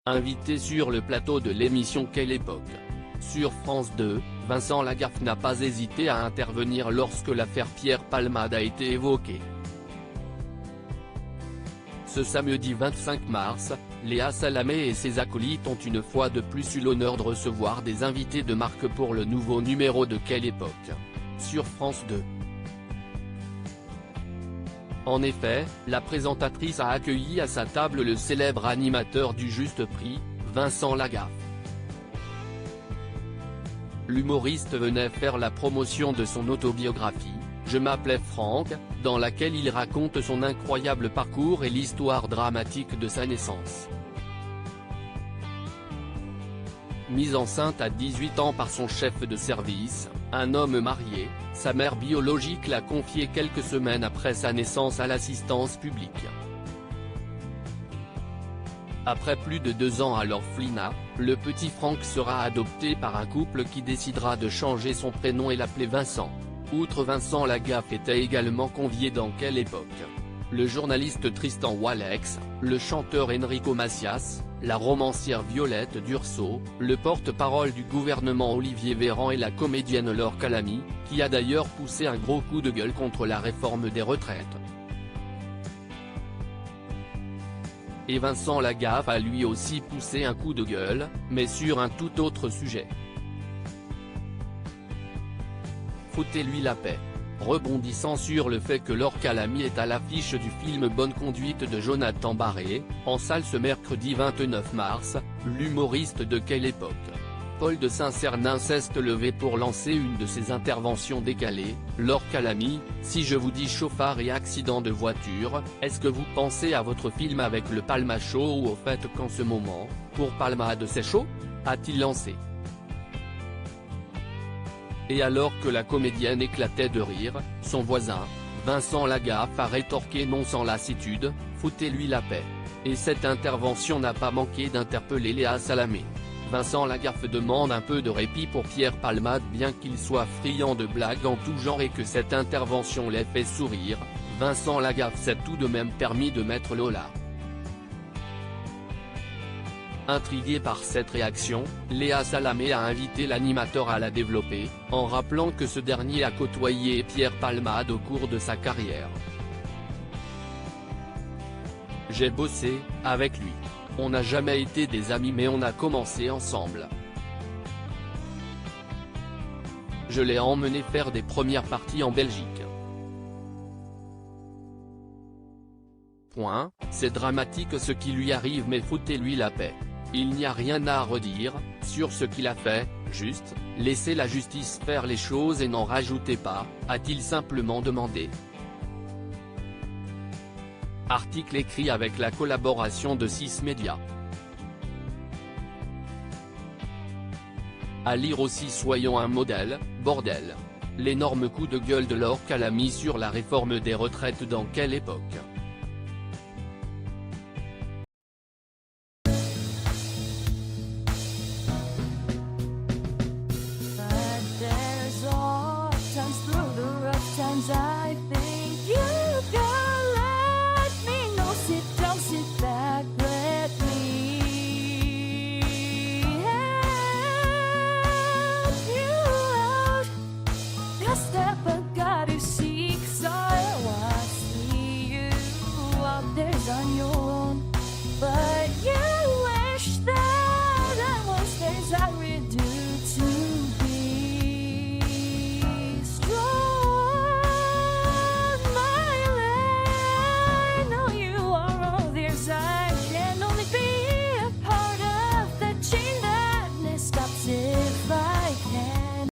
Invité sur le plateau de l'émission Quelle époque? Sur France 2, Vincent Lagaffe n'a pas hésité à intervenir lorsque l'affaire Pierre Palmade a été évoquée. Ce samedi 25 mars, Léa Salamé et ses acolytes ont une fois de plus eu l'honneur de recevoir des invités de marque pour le nouveau numéro de Quelle époque? Sur France 2. En effet, la présentatrice a accueilli à sa table le célèbre animateur du Juste Prix, Vincent Lagaffe. L'humoriste venait faire la promotion de son autobiographie, Je m'appelais Franck, dans laquelle il raconte son incroyable parcours et l'histoire dramatique de sa naissance. Mise enceinte à 18 ans par son chef de service, un homme marié, sa mère biologique l'a confié quelques semaines après sa naissance à l'assistance publique. Après plus de 2 ans à l'orphelinat, le petit Franck sera adopté par un couple qui décidera de changer son prénom et l'appeler Vincent. Outre Vincent Lagaffe était également convié dans Quelle époque? Le journaliste Tristan Walex, le chanteur Enrico Macias, la romancière Violette Durso, le porte-parole du gouvernement Olivier Véran et la comédienne Laure Calamy, qui a d'ailleurs poussé un gros coup de gueule contre la réforme des retraites. Et Vincent Lagaffe a lui aussi poussé un coup de gueule, mais sur un tout autre sujet. Foutez-lui la paix. Rebondissant sur le fait que Laure Calamy est à l'affiche du film Bonne conduite de Jonathan Barré, en salle ce mercredi 29 mars, l'humoriste de Quelle époque? Paul de Saint-Cernin s'est levé pour lancer une de ses interventions décalées. Laure Calamy, si je vous dis chauffard et accident de voiture, est-ce que vous pensez à votre film avec le Palma Show ou au fait qu'en ce moment, pour Palmade c'est chaud? A-t-il lancé. Et alors que la comédienne éclatait de rire, son voisin, Vincent Lagaffe a rétorqué non sans lassitude, foutez-lui la paix. Et cette intervention n'a pas manqué d'interpeller Léa Salamé. Vincent Lagaffe demande un peu de répit pour Pierre Palmade bien qu'il soit friand de blagues en tout genre et que cette intervention l'ait fait sourire, Vincent Lagaffe s'est tout de même permis de mettre Lola. Intriguée par cette réaction, Léa Salamé a invité l'animateur à la développer, en rappelant que ce dernier a côtoyé Pierre Palmade au cours de sa carrière. J'ai bossé avec lui. On n'a jamais été des amis mais on a commencé ensemble. Je l'ai emmené faire des premières parties en Belgique. C'est dramatique ce qui lui arrive mais foutez-lui la paix. Il n'y a rien à redire sur ce qu'il a fait, juste, laissez la justice faire les choses et n'en rajoutez pas, a-t-il simplement demandé. Article écrit avec la collaboration de 6 médias. À lire aussi soyons un modèle, bordel. L'énorme coup de gueule de Laure Calamy sur la réforme des retraites dans Quelle époque? But there's all times through the rough times I think